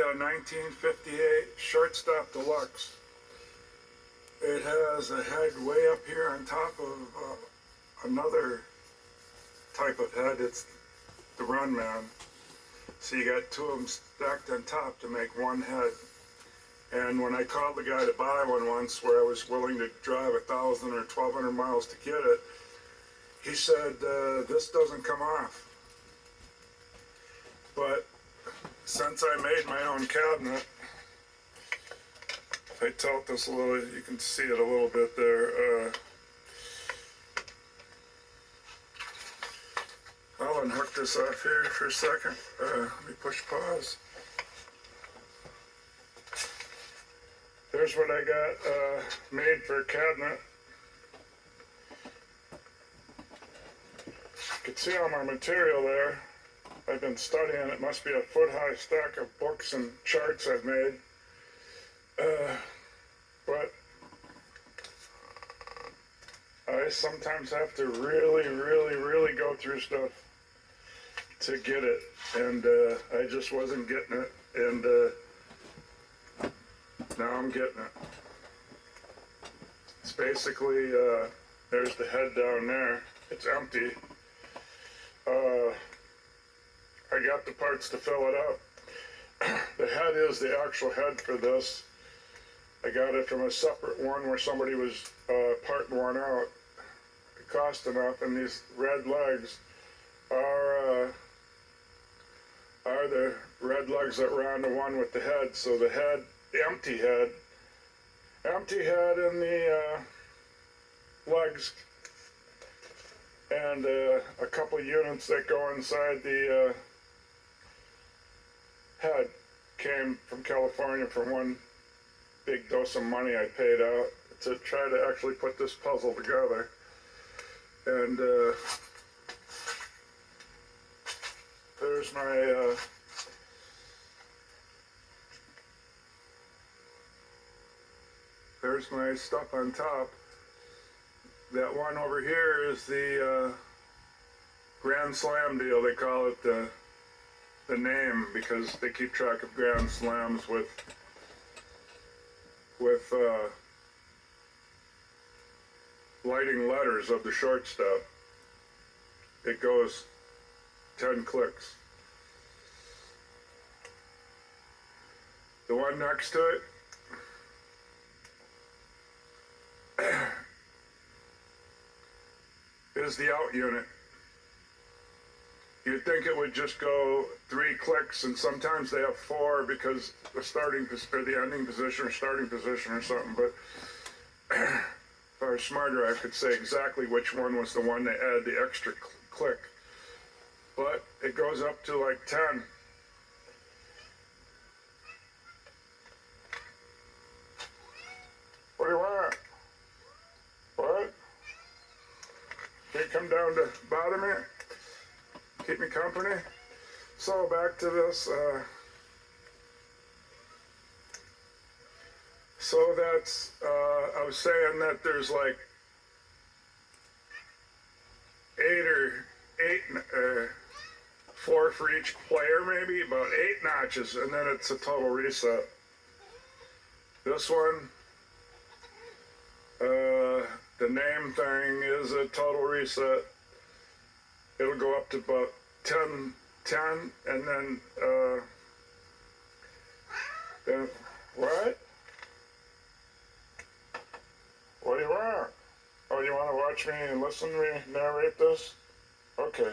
a 1958 shortstop deluxe. It has a head way up here on top of another type of head. It's the run man. So you got two of them stacked on top to make one head. And when I called the guy to buy one once, where I was willing to drive 1,000 or 1,200 miles to get it, he said, this doesn't come off. But since I made my own cabinet, if I tilt this a little, you can see it a little bit there. I'll unhook this off here for a second. Let me push pause. There's what I got made for a cabinet. You can see all my material there. I've been studying. It must be a foot-high stack of books and charts I've made. But I sometimes have to really go through stuff to get it, and I just wasn't getting it, and now I'm getting it. It's basically, there's the head down there. It's empty. I got the parts to fill it up. The head is the actual head for this. I got it from a separate one where somebody was part worn out. It cost enough, and these red legs are the red legs that round the one with the head. So the head, the empty head in the legs, and a couple units that go inside the head came from California from one big dose of money I paid out to try to actually put this puzzle together. And there's my there's my stuff on top. That one over here is the Grand Slam deal. They call it the name because they keep track of Grand Slams with lighting letters of the shortstop. It goes 10 clicks. The one next to it is the out unit. You'd think it would just go 3 clicks, and sometimes they have 4 because the starting or the ending position or starting position or something. But if I was smarter, I could say exactly which one was the one that added the extra click. But it goes up to like 10. What do you want? What? Can you come down to bother me? Keep me company? So back to this. So that's, I was saying that there's like 4 for each player, maybe, about 8 notches, and then it's a total reset. This one, the name thing is a total reset. It'll go up to about 10, and then what? What do you want? Oh, you want to watch me and listen to me narrate this? Okay.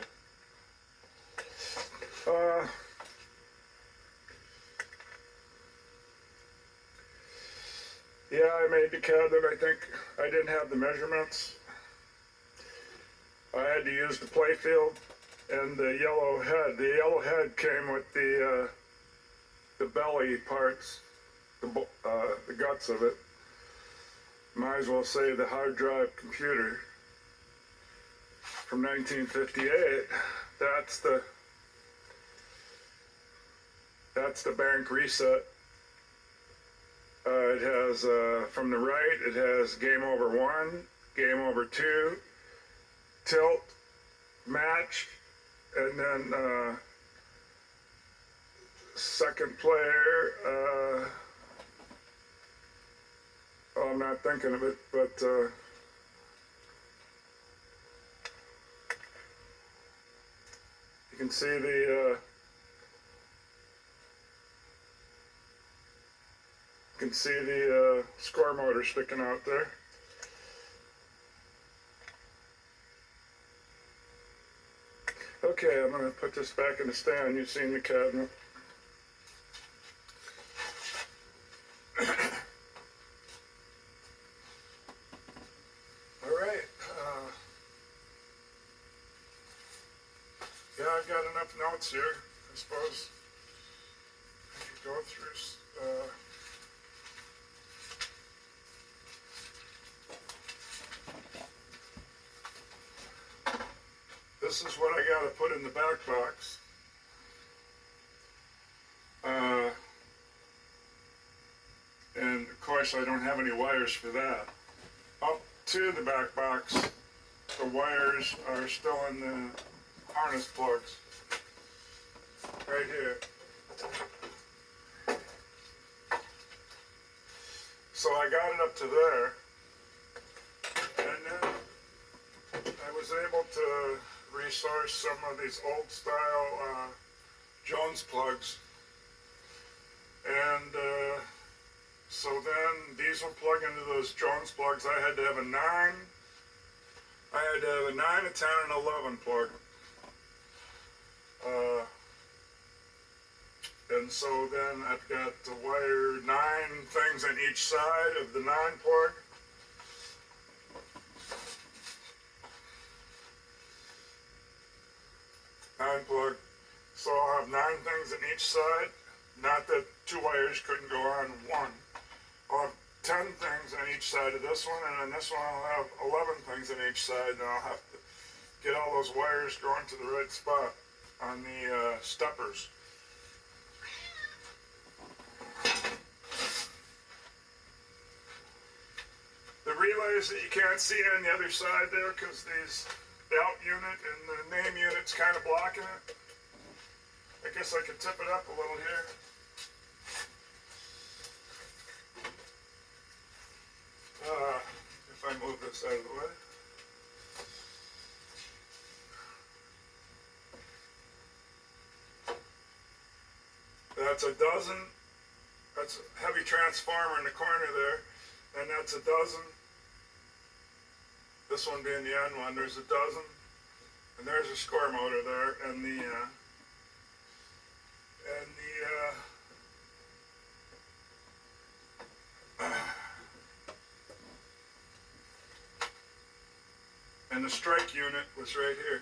Yeah, I made the cabinet. I think I didn't have the measurements. I had to use the play field and the yellow head. The yellow head came with the belly parts, the guts of it. Might as well say the hard drive computer from 1958. That's the bank reset. It has, from the right, it has game over 1, game over 2, tilt, match, and then second player, oh, I'm not thinking of it, but you can see the score motor sticking out there. Okay, I'm going to put this back in the stand. You've seen the cabinet. All right. Yeah, I've got enough notes here, I suppose. I could go through. This is what I got to put in the back box. And of course I don't have any wires for that. Up to the back box, the wires are still in the harness plugs. Right here. So I got it up to there. And then I was able to resource some of these old style Jones plugs. And so then these will plug into those Jones plugs. I had to have a 9, a 10, and 11 plug. And so then I've got to wire 9 things on each side of the 9 plug. So I'll have 9 things on each side. Not that 2 wires couldn't go on one. I'll have 10 things on each side of this one, and on this one I'll have 11 things on each side, and I'll have to get all those wires going to the right spot on the steppers. The relays that you can't see on the other side there, because the out unit and the name unit's kind of blocking it. I guess I could tip it up a little here. If I move this out of the way. That's a dozen. That's a heavy transformer in the corner there. And that's a dozen. This one being the end one, there's a dozen. And there's a score motor there. And the strike unit was right here.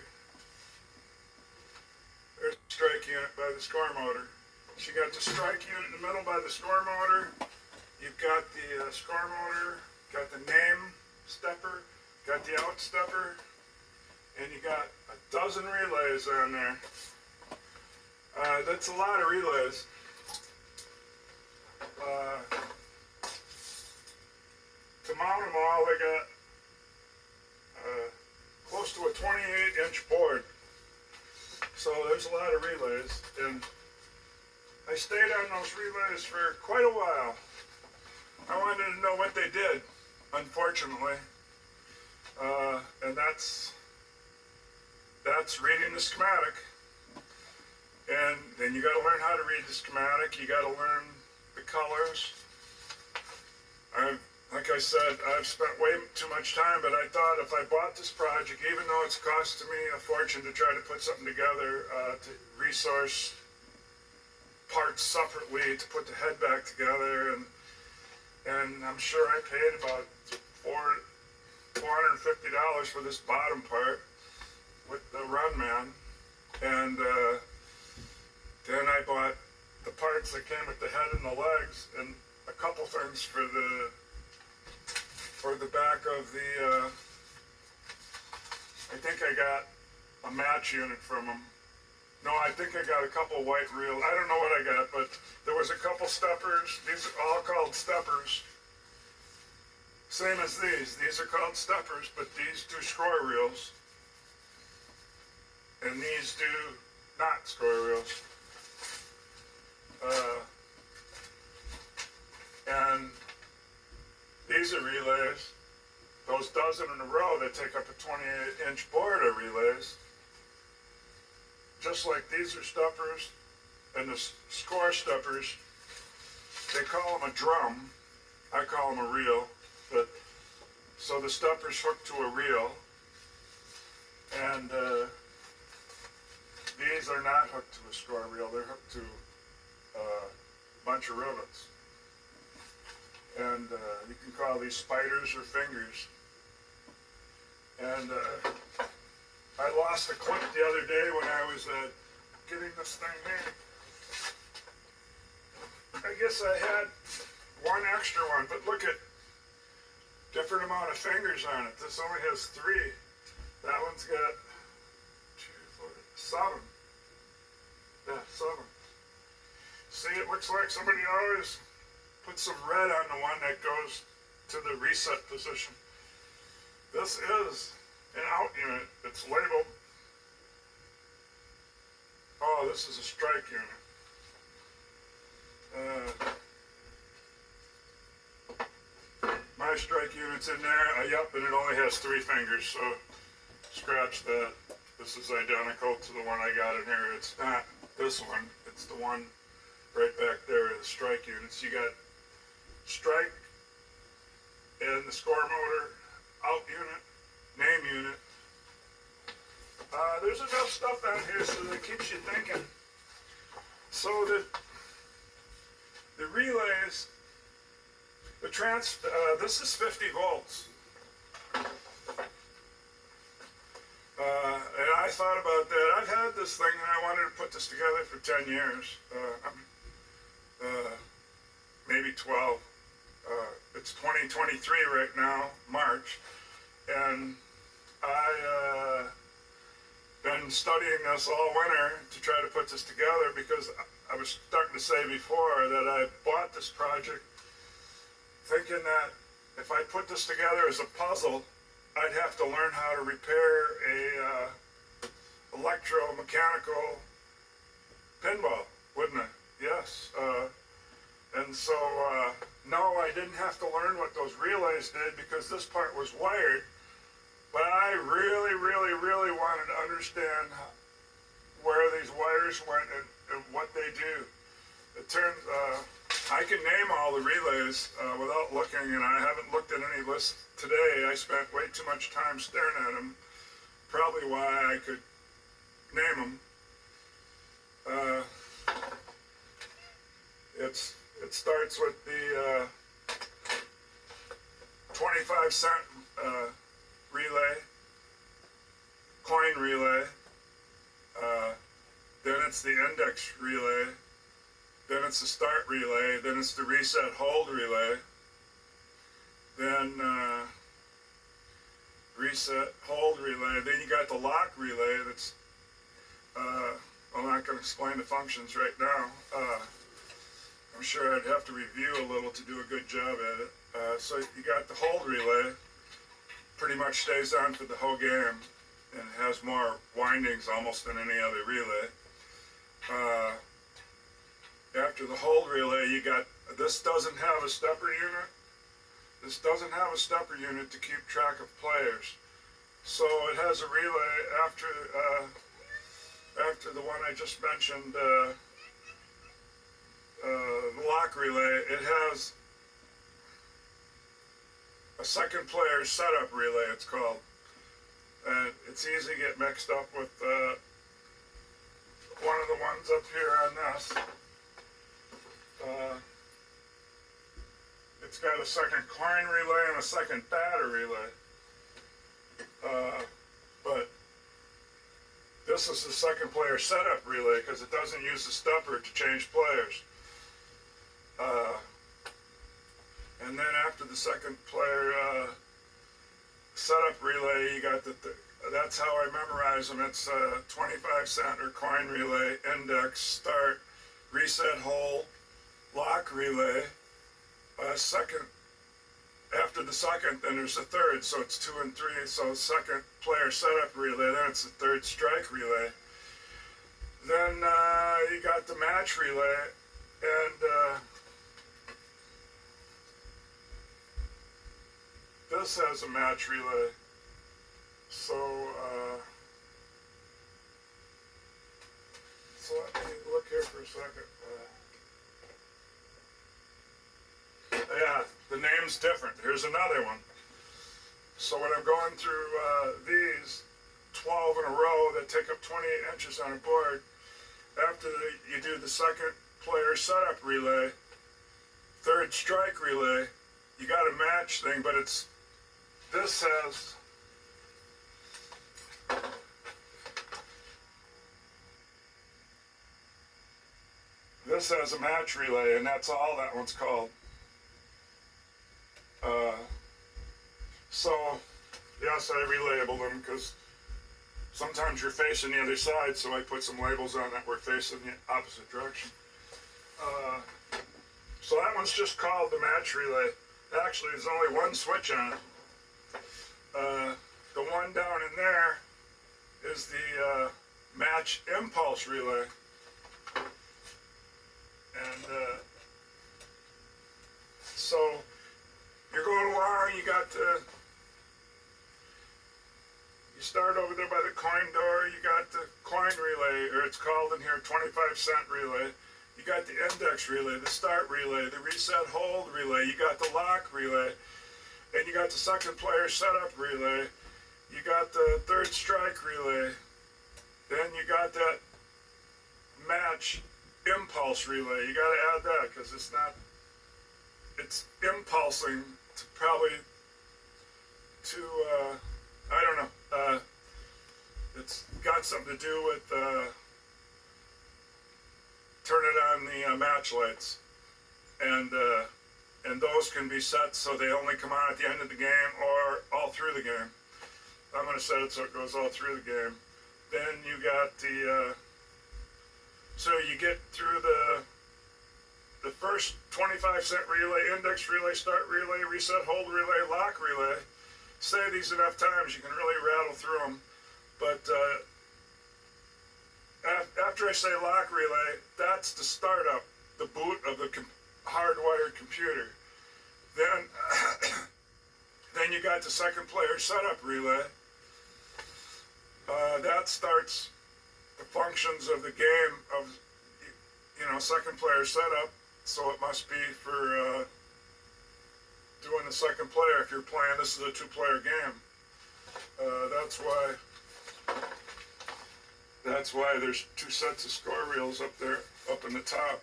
There's the strike unit by the score motor. So you got the strike unit in the middle by the score motor. You've got the score motor, got the name stepper, got the out stepper, and you got a dozen relays on there. That's a lot of relays. To mount them all, they got close to a 28-inch board. So there's a lot of relays, and I stayed on those relays for quite a while. I wanted to know what they did, unfortunately. And that's reading the schematic. And then you got to learn how to read the schematic. You got to learn the colors. Like I said, I've spent way too much time, but I thought if I bought this project, even though it's costing me a fortune to try to put something together, to resource parts separately to put the head back together, and I'm sure I paid about $450 for this bottom part with the run man, and then I bought the parts that came with the head and the legs, and a couple things for the back of the, I think I got a match unit from them. No, I think I got a couple white reels. I don't know what I got, but there was a couple steppers. These are all called steppers. Same as these. These are called steppers, but these do score reels. And these do not score reels. Uh, and these are relays. Those dozen in a row that take up a 28-inch board are relays. Just like these are steppers, and the score steppers, they call them a drum. I call them a reel. But so the stepper's hooked to a reel, and these are not hooked to a score reel. They're hooked to a bunch of rivets. And you can call these spiders or fingers. And I lost a clip the other day when I was getting this thing in. I guess I had one extra one, but look at different amount of fingers on it. This only has 3. That one's got 7. Yeah, 7. See, it looks like somebody always put some red on the one that goes to the reset position. This is an out unit. It's labeled. Oh, this is a strike unit. My strike unit's in there. Yep, and it only has 3 fingers, so scratch that. This is identical to the one I got in here. It's not this one. It's the one right back there, the strike units. You got strike and the score motor, out unit, name unit. There's enough stuff down here so that it keeps you thinking. So the relays, this is 50 volts. And I thought about that. I've had this thing and I wanted to put this together for 10 years. Maybe 12. It's 2023 right now, March, and I been studying this all winter to try to put this together because I was starting to say before that I bought this project thinking that if I put this together as a puzzle, I'd have to learn how to repair a electromechanical pinball, wouldn't I? Yes. And so, no, I didn't have to learn what those relays did because this part was wired. But I really, really, really wanted to understand where these wires went and what they do. It turns, I can name all the relays without looking, and I haven't looked at any lists today. I spent way too much time staring at them. Probably why I could name them. It starts with the 25-cent relay, coin relay, then it's the index relay, then it's the start relay, then it's the reset hold relay, then reset hold relay, then you got the lock relay that's, I'm not going to explain the functions right now. I'm sure I'd have to review a little to do a good job at it. So you got the hold relay, pretty much stays on for the whole game and has more windings almost than any other relay. After the hold relay, you got, this doesn't have a stepper unit. This doesn't have a stepper unit to keep track of players. So it has a relay after the one I just mentioned, the lock relay. It has a second player setup relay, it's called. And it's easy to get mixed up with one of the ones up here on this. It's got a second coin relay and a second batter relay. But this is the second player setup relay because it doesn't use the stepper to change players. And then after the second player setup relay, you got that's how I memorize them. It's 25-cent or coin relay, index, start, reset, hold, lock relay. Second, after the second, then there's a third, so it's 2 and 3. So second player setup relay, then it's the third strike relay. Then you got the match relay, And this has a match relay. So let me look here for a second. Yeah, the name's different. Here's another one. So when I'm going through these 12 in a row that take up 28 inches on a board, after you do the second player setup relay, third strike relay, you got a match thing, but this has a match relay, and that's all that one's called. So, yes, I relabel them because sometimes you're facing the other side, so I put some labels on that we're facing the opposite direction. So that one's just called the match relay. Actually, there's only one switch on it. The one down in there is the match impulse relay. And so you're going along, you start over there by the coin door, you got the coin relay, or it's called in here 25-cent relay. You got the index relay, the start relay, the reset hold relay, you got the lock relay, and you got the second player setup relay, you got the third strike relay, then you got that match impulse relay. You got to add that because it's impulsing to probably I don't know, it's got something to do with turning on the match lights, and those can be set so they only come on at the end of the game or all through the game. I'm going to set it so it goes all through the game. Then you got so you get through the first 25-cent relay, index relay, start relay, reset, hold relay, lock relay. Say these enough times, you can really rattle through them. But after I say lock relay, that's the startup, the boot of the hardwired computer. Then you got the second player setup relay. That starts the functions of the game of, second player setup. So it must be for doing the second player. If you're playing, this is a two-player game. That's why there's two sets of score reels up there, up in the top,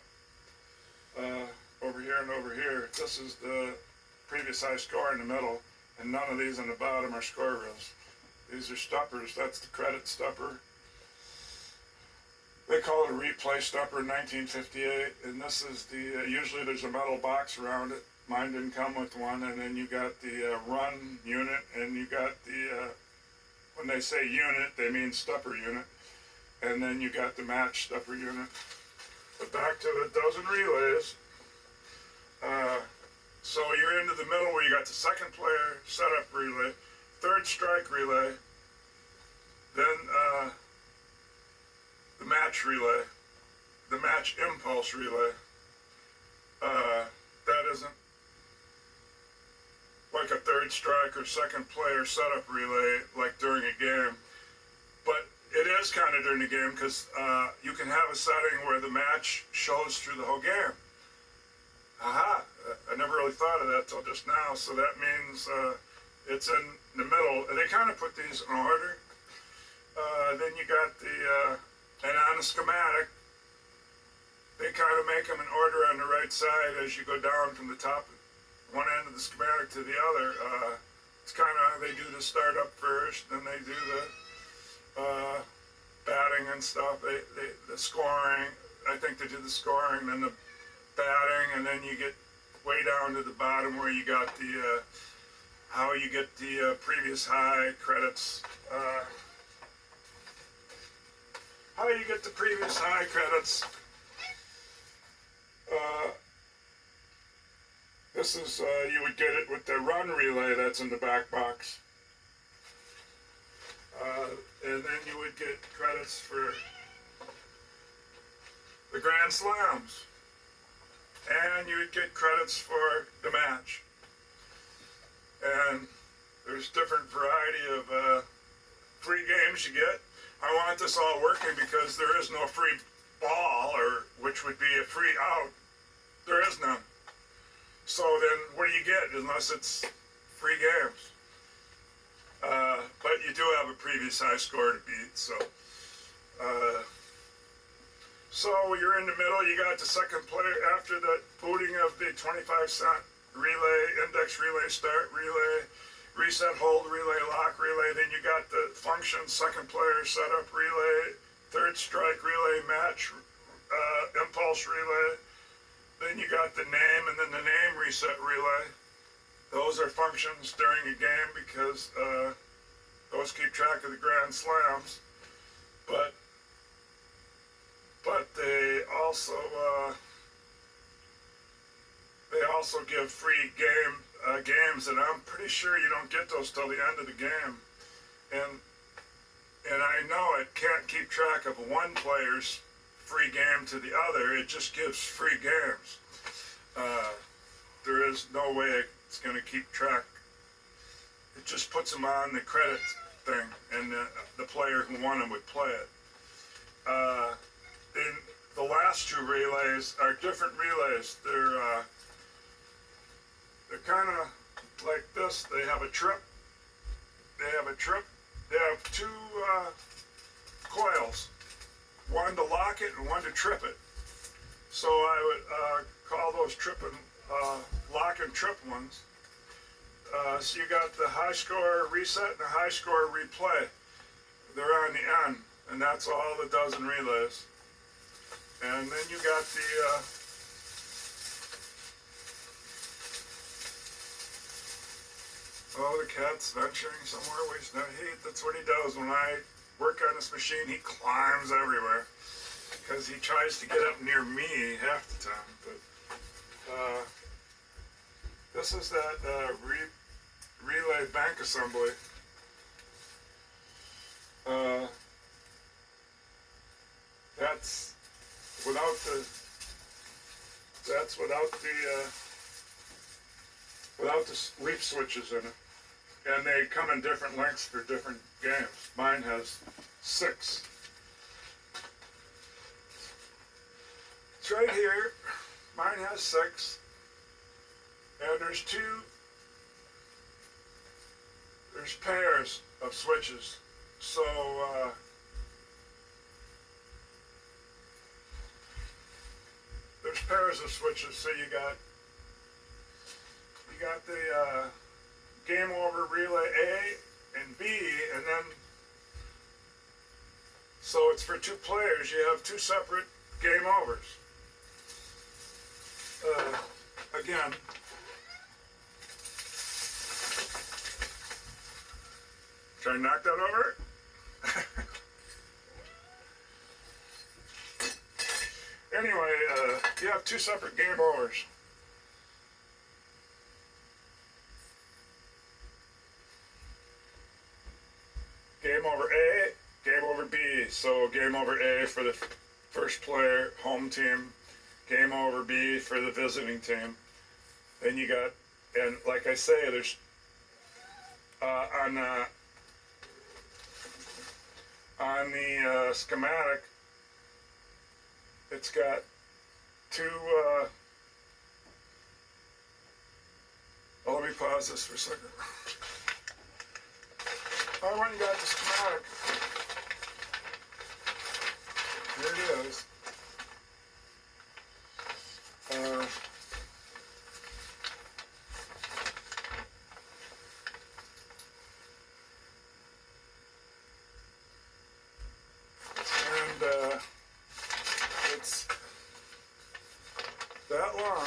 over here and over here. This is the previous high score in the middle, and none of these on the bottom are score reels. These are stuppers. That's the credit stupper. They call it a replay stupper in 1958, and this is usually there's a metal box around it. Mine didn't come with one, and then you got the run unit, and you got when they say unit, they mean stupper unit, and then you got the match stupper unit. But back to the dozen relays. So you're into the middle where you got the second player setup relay, third strike relay, then the match relay, the match impulse relay. That isn't like a third strike or second player setup relay like during a game, but it is kind of during the game because you can have a setting where the match shows through the whole game. Aha! I never really thought of that till just now. So that means it's in the middle. They kind of put these in order. Then you got and on the schematic, they kind of make them in order on the right side as you go down from the top, one end of the schematic to the other. It's kind of, they do the startup first, then they do the batting and stuff, the scoring. I think they do the scoring, then the batting, and then you get way down to the bottom where you got the how you get the previous high credits. How you get the previous high credits. This is, you would get it with the run relay that's in the back box. And then you would get credits for the Grand Slams. and you would get credits for the match. And there's different variety of free games you get. I want this all working because there is no free ball, or which would be a free out. There is none. So then what do you get unless it's free games? But you do have a previous high score to beat, so. So you're in the middle, you got the second player after the booting of the 25-cent relay, index relay, start relay, reset, hold, relay, lock, relay. Then you got the function, second player, setup, relay, third strike, relay, match, impulse, relay. Then you got the name, and then the name reset relay. Those are functions during a game because those keep track of the grand slams. But they also give free games, and I'm pretty sure you don't get those till the end of the game. And I know it can't keep track of one player's free game to the other. It just gives free games. There is no way it's going to keep track. It just puts them on the credit thing, and the player who won them would play it. In the last two relays are different relays. They're kind of like this. They have a trip. They have two coils, one to lock it and one to trip it. So I would call those lock and trip ones. So you got the high score reset and the high score replay. They're on the end, and that's all it does in relays. And then you got the the cat's venturing somewhere wasting heat. That's what he does when I work on this machine. He climbs everywhere because he tries to get up near me half the time. But this is that relay bank assembly. That's without the leaf switches in it, and they come in different lengths for different games. Mine has 6. It's right here. Mine has 6, and there's pairs of switches. So there's pairs of switches. So you got the game over relay A and B, and then so it's for 2 players. You have 2 separate game overs. Again, try and knock that over. Anyway, you have 2 separate game overs. Game over A, game over B. So game over A for the first player, home team. Game over B for the visiting team. Then you got, and like I say, there's on the schematic, it's got 2. Let me pause this for a second. I went and got the schematic. Here it is. And it's that long.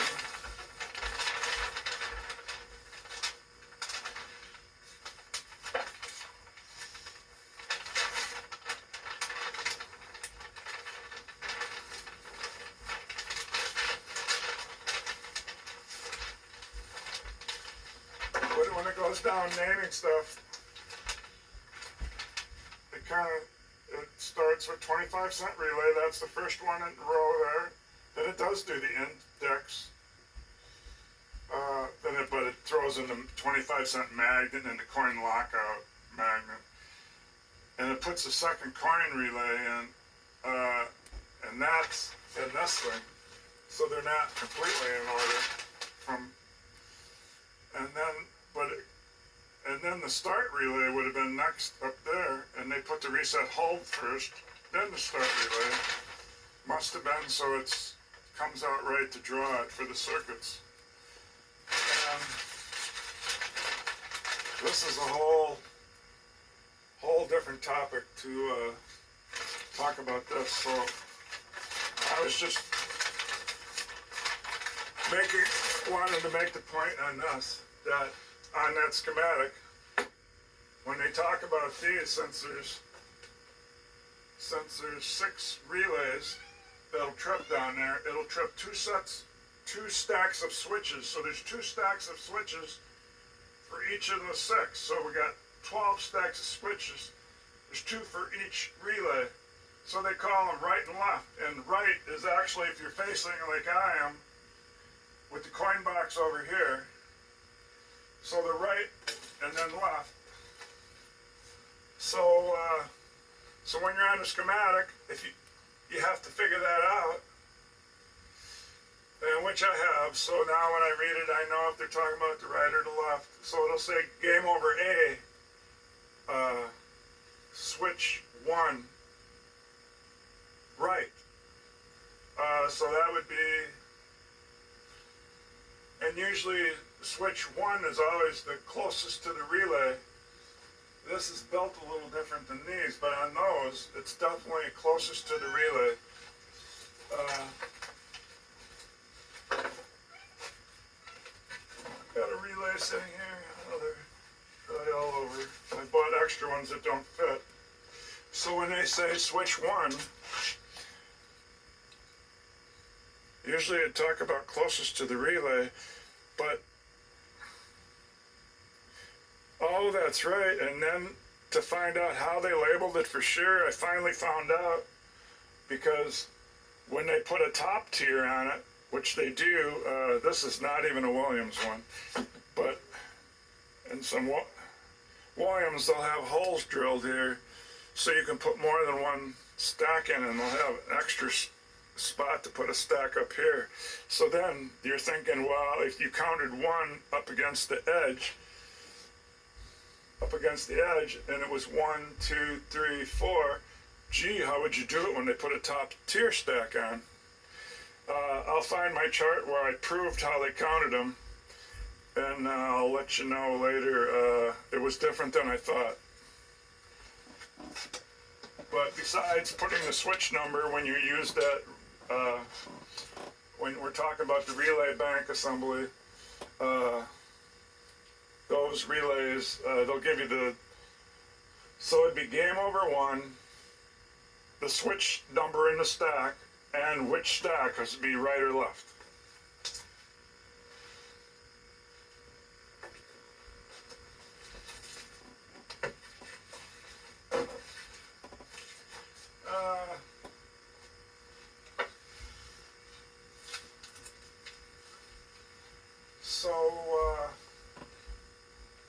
But when it goes down naming stuff, it starts with 25-cent relay. That's the first one in the row there. Then it does do the decks. But it throws in the 25-cent magnet and the coin lockout magnet. And it puts a second coin relay in, and that's in this thing. So they're not completely in order and then the start relay would have been next up there, and they put the reset hold first, then the start relay. Must have been so it comes out right to draw it for the circuits. And this is a whole different topic to talk about this. So I was just wanted to make the point on this, that on that schematic, when they talk about these, since there's 6 relays that'll trip down there, it'll trip 2 stacks of switches. So there's 2 stacks of switches for each of the 6. So we got 12 stacks of switches. There's 2 for each relay. So they call them right and left. And right is actually, if you're facing like I am, with the coin box over here. So the right and then left. So when you're on a schematic, if you have to figure that out, and which I have. So now when I read it, I know if they're talking about the right or the left. So it'll say game over A, switch 1, right. So that would be, and usually switch 1 is always the closest to the relay. This is built a little different than these, but on those, it's definitely closest to the relay. Got a relay sitting here. Oh, they're really all over. I bought extra ones that don't fit. So when they say switch 1, usually they talk about closest to the relay, but oh, that's right. And then to find out how they labeled it for sure, I finally found out, because when they put a top tier on it, which they do, this is not even a Williams one, but in some Williams, they'll have holes drilled here so you can put more than one stack in, and they'll have an extra spot to put a stack up here. So then you're thinking, well, if you counted 1 up against the edge, and it was 1, 2, 3, 4, gee, how would you do it when they put a top tier stack on? I'll find my chart where I proved how they counted them, and I'll let you know later. It was different than I thought. But besides putting the switch number when you use that, when we're talking about the relay bank assembly, those relays, they'll give you so it'd be game over 1, the switch number in the stack, and which stack has to be right or left.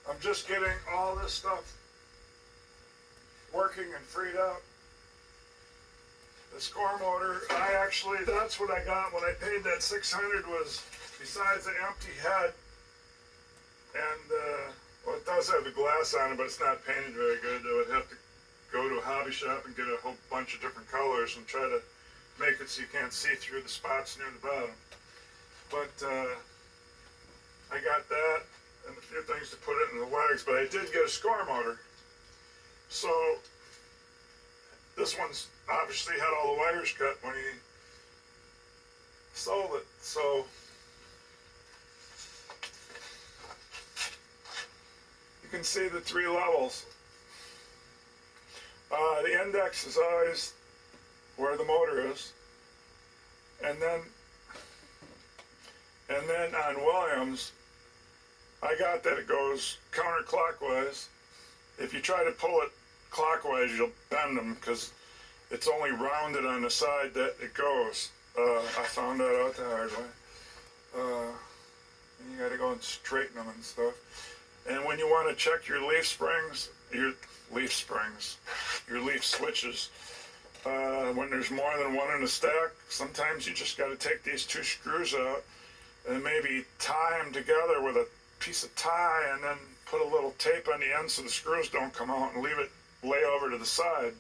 I'm just getting all this stuff working and freed up. The score motor, that's what I got when I paid that $600, was besides the empty head, and well, it does have the glass on it, but it's not painted very good. I would have to go to a hobby shop and get a whole bunch of different colors and try to make it so you can't see through the spots near the bottom. But I got that and a few things to put it in the legs, but I did get a score motor. So this one's obviously had all the wires cut when he sold it. So you can see the 3 levels. The index is always where the motor is, and then on Williams, I got that it goes counterclockwise. If you try to pull it clockwise, you'll bend them because it's only rounded on the side that it goes. I found that out the hard way. And you got to go and straighten them and stuff. And when you want to check your leaf springs, your leaf switches, when there's more than one in a stack, sometimes you just got to take these two screws out and maybe tie them together with a piece of tie and then put a little tape on the end so the screws don't come out and leave it lay over to the side.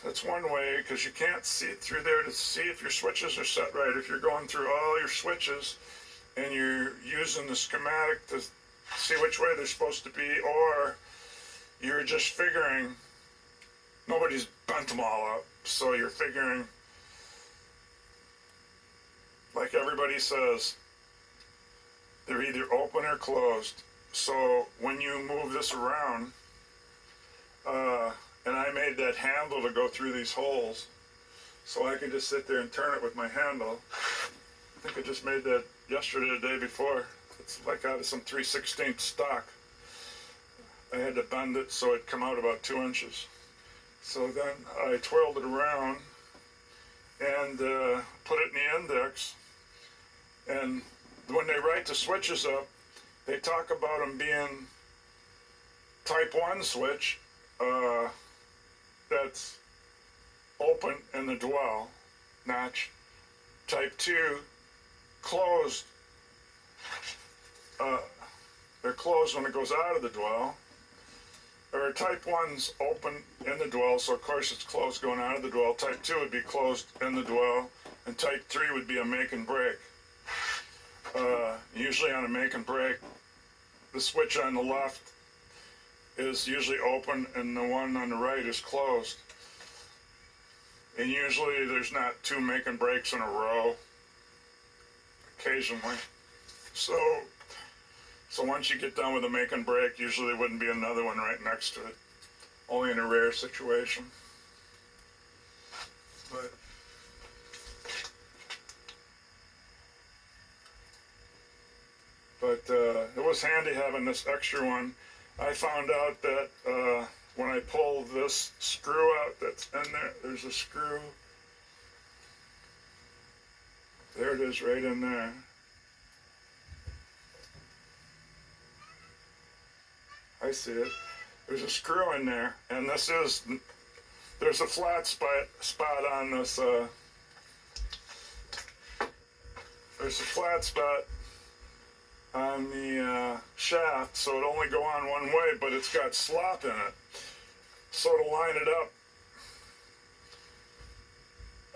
That's one way, because you can't see through there to see if your switches are set right. If you're going through all your switches and you're using the schematic to see which way they're supposed to be, or you're just figuring nobody's bent them all up, so you're figuring, like everybody says, they're either open or closed. So when you move this around, and I made that handle to go through these holes, so I could just sit there and turn it with my handle. I think I just made that yesterday or the day before. It's like out of some 3/16 stock. I had to bend it so it'd come out about 2 inches. So then I twirled it around and put it in the index. And when they write the switches up, they talk about them being type 1 switch, that's open in the dwell notch. Type 2, closed. They're closed when it goes out of the dwell. Or type 1's open in the dwell, so of course it's closed going out of the dwell. Type 2 would be closed in the dwell, and type 3 would be a make and break. Usually on a make and break, the switch on the left is usually open and the one on the right is closed. And usually there's not two make and breaks in a row, occasionally. So once you get done with a make and break, usually there wouldn't be another one right next to it, only in a rare situation. But it was handy having this extra one. I found out that when I pull this screw out that's in there, there's a screw. There it is right in there. I see it. There's a screw in there, and there's a flat spot on this, there's a flat spot on the shaft, so it only go on one way, but it's got slop in it. So to line it up,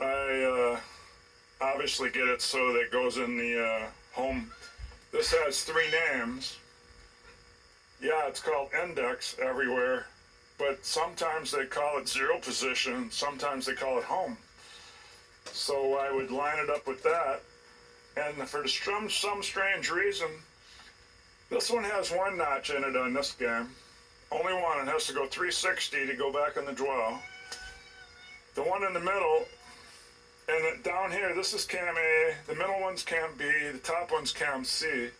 I obviously get it so that it goes in the home. This has 3 names. Yeah, it's called index everywhere, but sometimes they call it 0 position, sometimes they call it home. So I would line it up with that, and for some strange reason, this one has 1 notch in it on this game. Only one. It has to go 360 to go back in the dwell. The one in the middle, and down here, this is cam A, the middle one's cam B, the top one's cam C.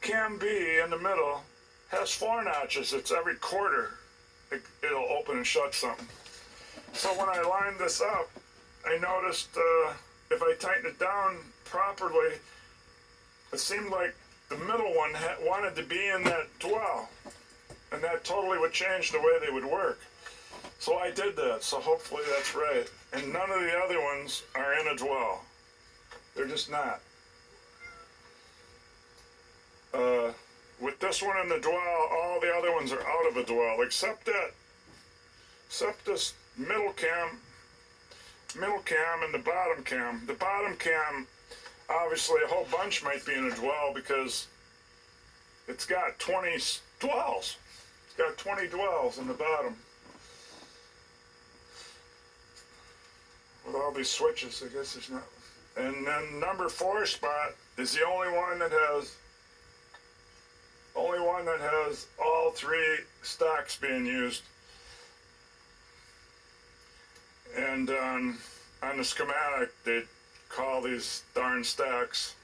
Cam B in the middle has 4 notches. It's every quarter it'll open and shut something. So when I lined this up, I noticed if I tighten it down properly, it seemed like the middle one wanted to be in that dwell, and that totally would change the way they would work. So I did that, so hopefully that's right. And none of the other ones are in a dwell. They're just not. With this one in the dwell, all the other ones are out of a dwell, except this middle cam and the bottom cam. The bottom cam, obviously a whole bunch might be in a dwell because it's got 20 dwells. It's got 20 dwells in the bottom. With all these switches, I guess there's not. And then number 4 spot is the only one that has all 3 stacks being used. And on the schematic, they call these darn stacks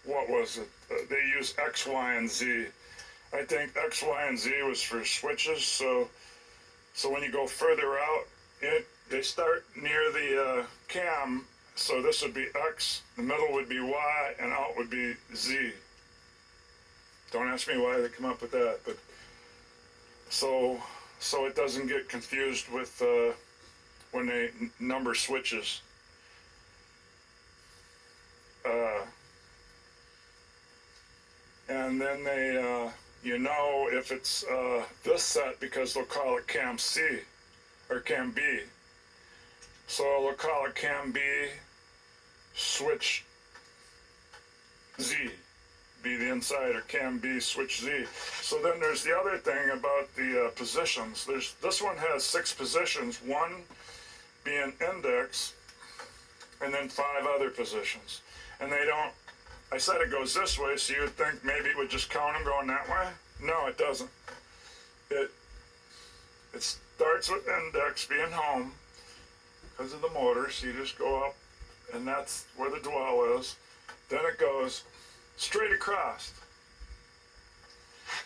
what was it? They use X, Y, and Z. I think X, Y, and Z was for switches. So when you go further out, they start near the cam. So this would be X, the middle would be Y, and out would be Z. Don't ask me why they come up with that, but so it doesn't get confused with when they number switches. And then they, if it's this set because they'll call it cam C or cam B. So they'll call it cam B switch Z, be the inside, or cam B switch Z. So then there's the other thing about the positions. This one has 6 positions, 1 being index, and then 5 other positions. And they don't, I said it goes this way, so you would think maybe it would just count them going that way. No, it doesn't. It starts with index being home because of the motor, so you just go up, and that's where the dwell is. Then it goes straight across.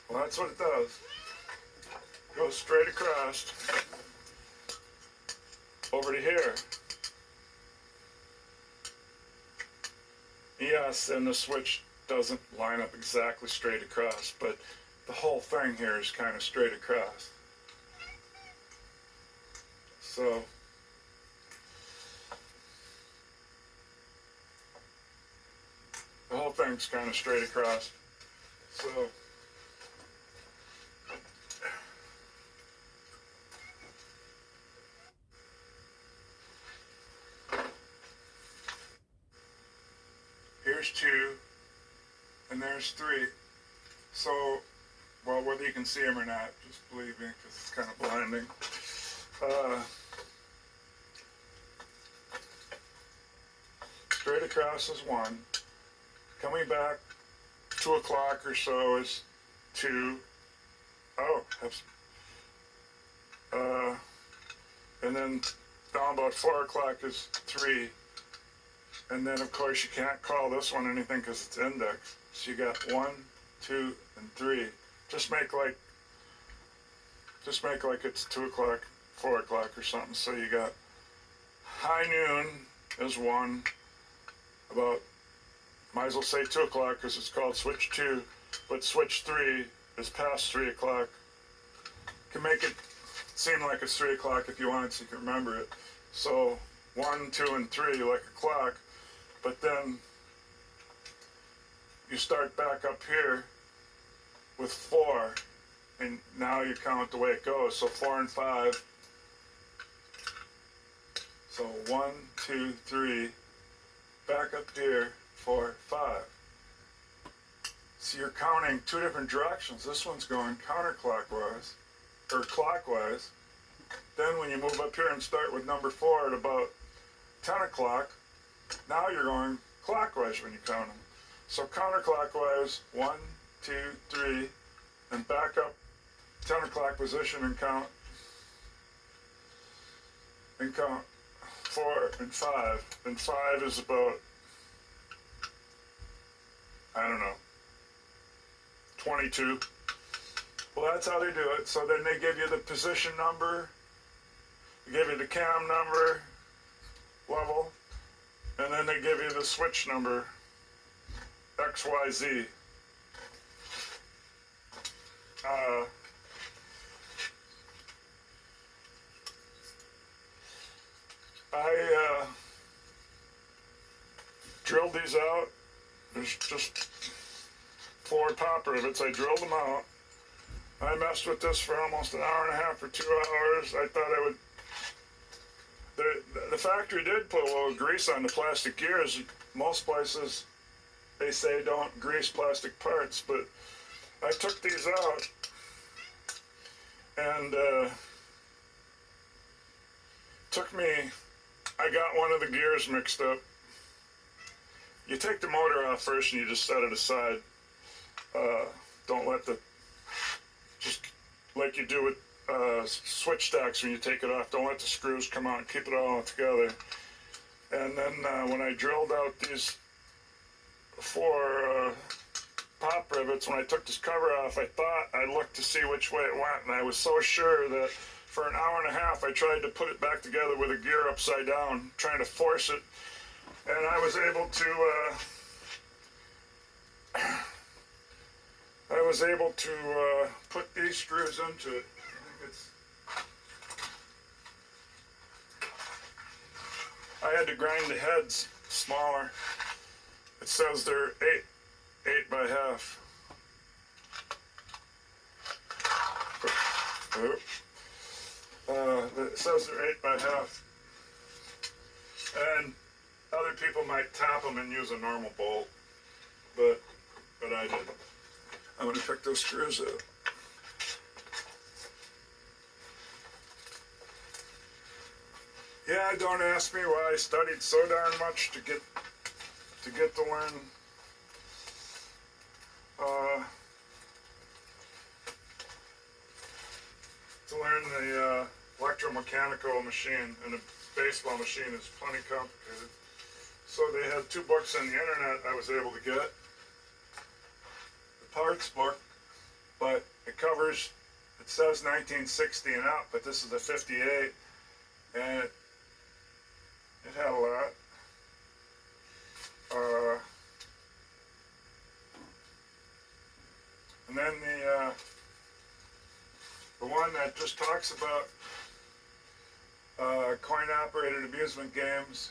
Well, that's what it does. It goes straight across over to here. Yes, and the switch doesn't line up exactly straight across, but the whole thing here is kind of straight across. So the whole thing's kind of straight across. So here's 2, and there's 3. So, well, whether you can see them or not, just believe me, because it's kind of blinding. Straight across is 1. Coming back 2 o'clock or so is 2. Oh, and then down about 4 o'clock is 3. And then, of course, you can't call this one anything because it's index. So you got 1, 2, and 3. Just make like it's 2 o'clock, 4 o'clock or something. So you got high noon is 1. About, might as well say 2 o'clock because it's called switch 2. But switch 3 is past 3 o'clock. You can make it seem like it's 3 o'clock if you want, so you can remember it. So 1, 2, and 3 like a clock. But then you start back up here with 4, and now you count the way it goes. So 4 and 5. So 1, 2, 3, back up here, 4, 5. So you're counting 2 different directions. This one's going counterclockwise, or clockwise. Then when you move up here and start with number 4 at about 10 o'clock, now you're going clockwise when you count them. So counterclockwise, 1, 2, 3, and back up 10 o'clock position and count 4 and 5. And 5 is about, I don't know, 22. Well, that's how they do it. So then they give you the position number, they give you the cam number, level, and then they give you the switch number, XYZ. I drilled these out. There's just 4 top rivets. I drilled them out. I messed with this for almost an hour and a half or 2 hours. I thought I would. The factory did put a little grease on the plastic gears. Most places, they say don't grease plastic parts, but I took these out, and I got one of the gears mixed up. You take the motor off first and you just set it aside. Don't let just like you do with switch stacks when you take it off, don't let the screws come out and keep it all together. And then when I drilled out these 4 pop rivets, when I took this cover off, I thought I looked to see which way it went, and I was so sure that for an hour and a half I tried to put it back together with a gear upside down, trying to force it, and I was able to put these screws into it. I had to grind the heads smaller. It says they're 8 by half. It says they're 8 by half. And other people might tap them and use a normal bolt, but I didn't. I'm going to pick those screws up. Yeah, don't ask me why I studied so darn much to get to learn the electromechanical machine, and a baseball machine is plenty complicated. So they had 2 books on the internet I was able to get. The parts book, but it says 1960 and up, but this is a 58, and it had a lot. And then the one that just talks about coin-operated amusement games.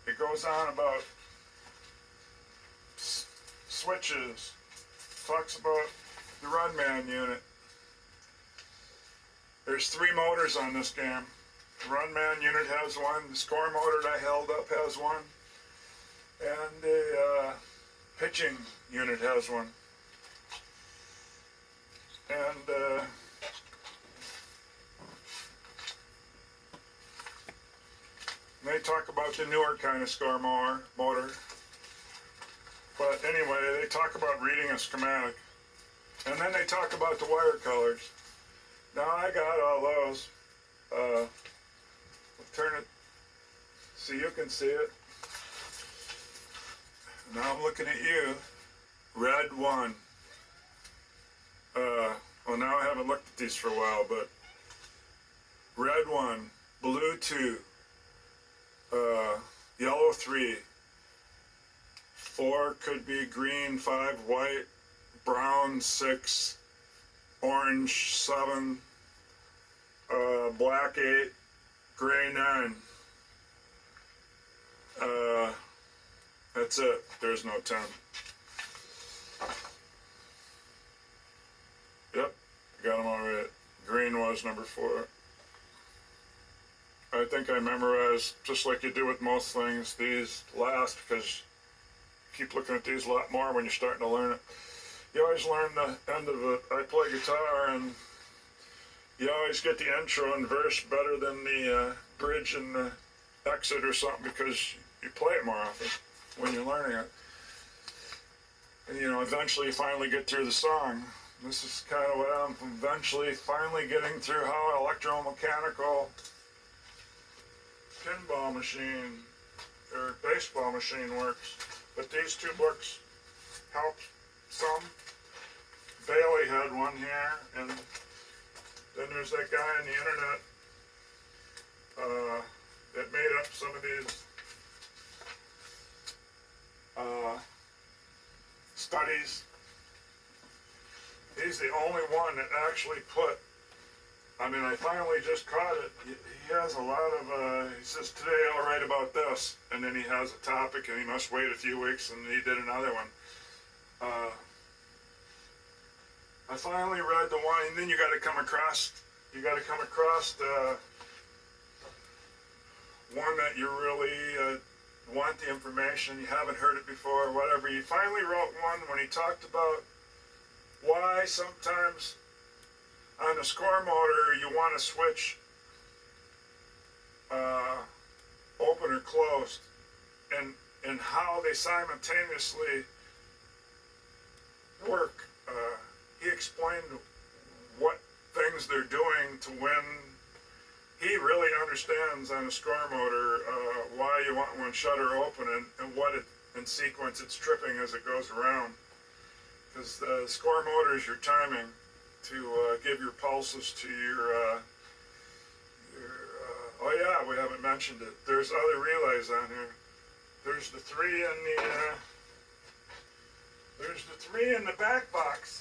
It goes on about switches. Talks about the Runman unit. There's 3 motors on this game. The Runman unit has one. The score motor that I held up has one. And the pitching unit has one. And they talk about the newer kind of score motor. But anyway, they talk about reading a schematic. And then they talk about the wire colors. Now I got all those. I'll turn it so you can see it. Now I'm looking at you. Red 1. Well, now I haven't looked at these for a while, but red 1, blue 2, yellow 3, 4 could be green, 5 white, brown 6, orange 7, black 8, gray 9. That's it. There's no 10. Yep, got them all right. Green was number 4. I think I memorized, just like you do with most things, these last, because you keep looking at these a lot more when you're starting to learn it. You always learn the end of it. I play guitar, and you always get the intro and verse better than the bridge and the exit or something, because you play it more often when you're learning it. And, eventually you finally get through the song. This is kind of what I'm eventually finally getting through, how an electromechanical pinball machine or baseball machine works. But these 2 books help some. Bailey had one here, and then there's that guy on the internet that made up some of these studies. He's the only one that actually I finally just caught it. He has a lot of, he says, today I'll write about this, and then he has a topic, and he must wait a few weeks, and he did another one. I finally read the one, and then you got to come across the one that you really want the information, you haven't heard it before, or whatever. He finally wrote one when he talked about why sometimes on the score motor you want to switch open or closed, and how they simultaneously work. He explained what things they're doing to when he really understands on a score motor why you want one shutter open and what in sequence. It's tripping as it goes around. Because the score motor is your timing to give your pulses to your oh yeah, we haven't mentioned it. There's other relays on here. There's the three in the back box.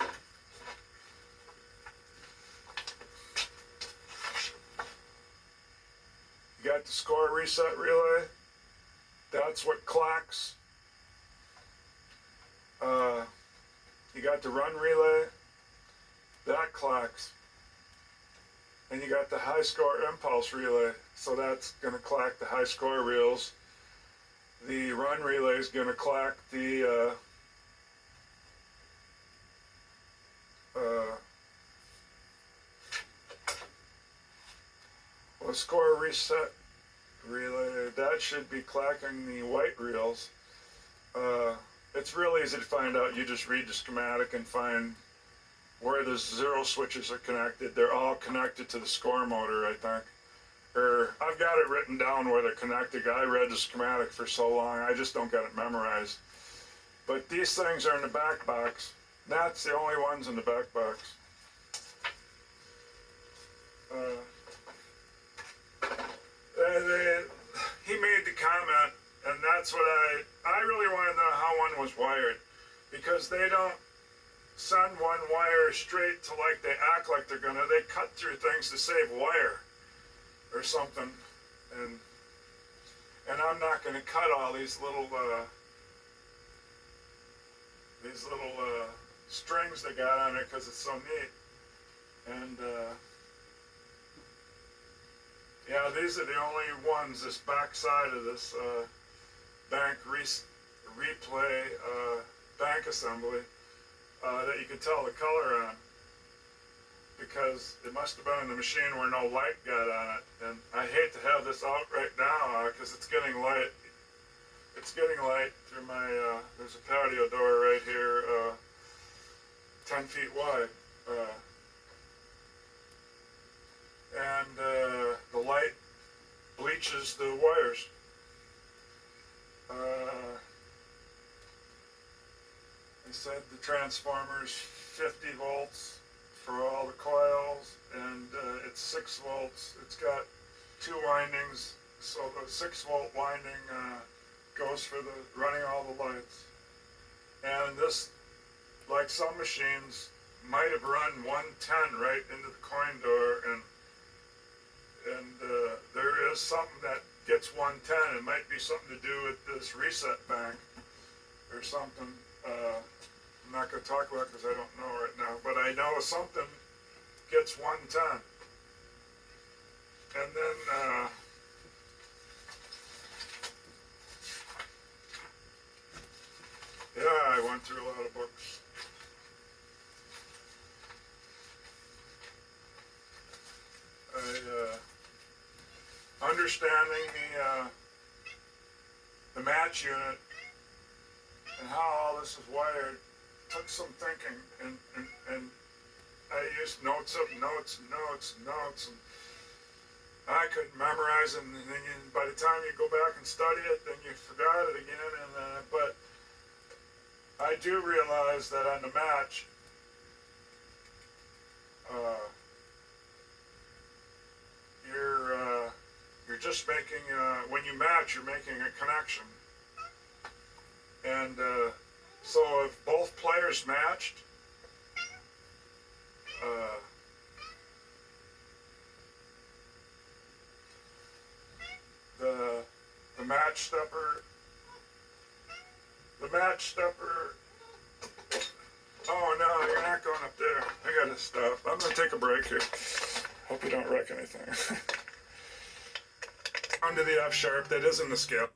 You got the score reset relay. That's what clacks. You got the run relay. That clacks. And you got the high score impulse relay. So that's going to clack the high score reels. The run relay is going to clack the score reset relay. That should be clacking the white reels. It's real easy to find out. You just read the schematic and find where the zero switches are connected. They're all connected to the score motor, I think. Or I've got it written down where they're connected. I read the schematic for so long, I just don't get it memorized. But these things are in the back box. That's the only ones in the back box. He made the comment, and that's what I really want to know how one was wired, because they don't send one wire straight to like they act like they're gonna. They cut through things to save wire or something, and I'm not gonna cut all these little strings they got on it because it's so neat. And yeah, these are the only ones, this back side of this bank replay bank assembly that you can tell the color on, because it must have been in the machine where no light got on it. And I hate to have this out right now because it's getting light. It's getting light through my, there's a patio door right here, 10 feet wide. And the light bleaches the wires. They said the transformer's 50 volts for all the coils, and it's 6 volts. It's got 2 windings, so the 6 volt winding goes for the running all the lights. And this, like some machines, might have run 110 right into the coin door, and there is something that gets 110. It might be something to do with this reset bank or something. I'm not going to talk about it because I don't know right now, but I know something gets 110. And then yeah, I went through a lot of books. Understanding the match unit and how all this is wired took some thinking, and I used notes and notes, and I couldn't memorize them, and then by the time you go back and study it, then you forgot it again. And but I do realize that on the match, you're just making, when you match, you're making a connection. And so if both players matched, the match stepper, oh no, you're not going up there. I gotta stop. I'm gonna take a break here. Hope you don't wreck anything. Onto the F sharp, that isn't the scale.